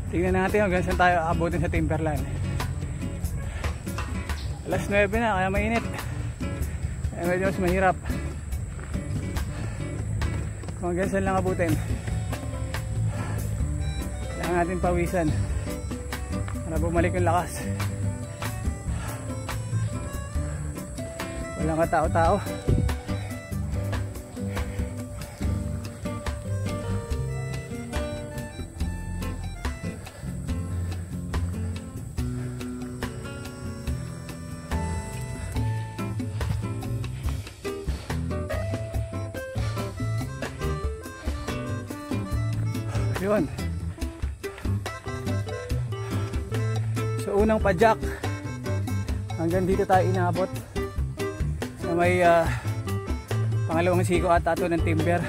Tingnan natin hanggang saan tayo abutin sa Timberland. Alas 9 na, kaya mainit. Kaya medyo mas mahirap kung hanggang saan lang abutin. Kailangan natin pawisan para bumalik yung lakas. Walang katao-tao. Yun. So unang padyak, hanggang dito tayo inabot sa may pangalawang siko at ato ng timber.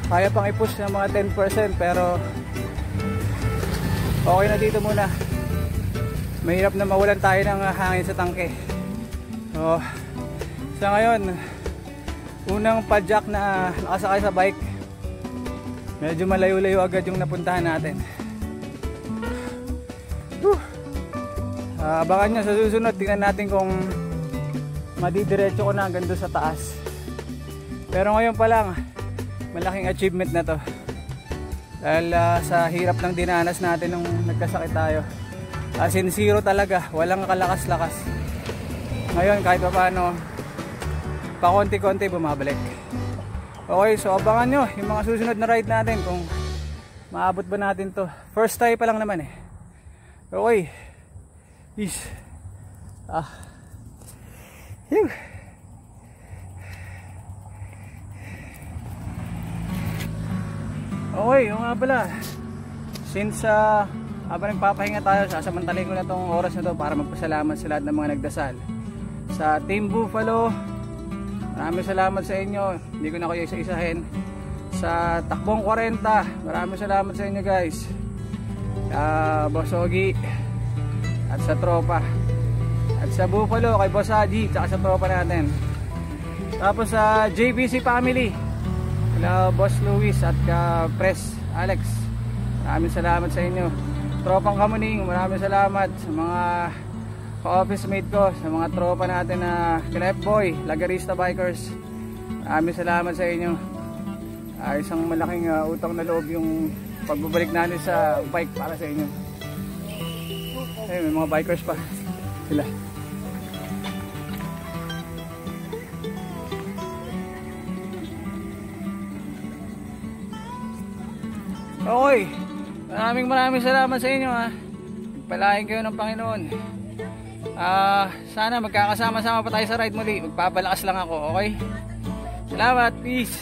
Kaya pang i-push ng mga 10% pero okay na dito muna. Mahirap na mawalan tayo ng hangin sa tangke. So sa ngayon, unang padyak na nakasakay sa bike, medyo malayo-layo agad yung napuntahan natin. Abangan nyo sa susunod, tingnan natin kung madidiretso ko na hanggang doon sa taas. Pero ngayon pa lang, malaking achievement na to. Dahil sa hirap ng dinanas natin nung nagkasakit tayo, as in zero talaga, walang kalakas-lakas. Ngayon kahit pa paano, pa konti-konti bumabalik. Okay, so abangan nyo yung mga susunod na ride natin kung maabot ba natin to. First try pa lang naman eh. Okay. Peace. Phew. Okay, yung nga pala, since habang nagpapahinga tayo, sasamantalin ko na tong oras na to para magpasalamat sa lahat ng mga nagdasal. Sa Team Buffalo, maraming salamat sa inyo. Hindi ko na kayo isa-isahin. Sa Takbong 40, maraming salamat sa inyo guys. Boss Ogi at sa tropa. At sa Buffalo kay Boss Haji at sa tropa natin. Tapos sa JBC family, kala Boss Luis at ka Press Alex, maraming salamat sa inyo. Tropang Kamuning, maraming salamat. Sa mga ka-office mate ko, sa mga tropa natin na kila F-Boy, Lagarista Bikers, maraming salamat sa inyo. Isang malaking utang na loob yung pagbabalik natin sa bike para sa inyo. Ay, may mga bikers pa sila. Okay, maraming salamat sa inyo ha. Pagpalain kayo ng Panginoon. Sana magkakasama-sama pa tayo sa ride muli. Magpapalakas lang ako, okay? Salamat, peace.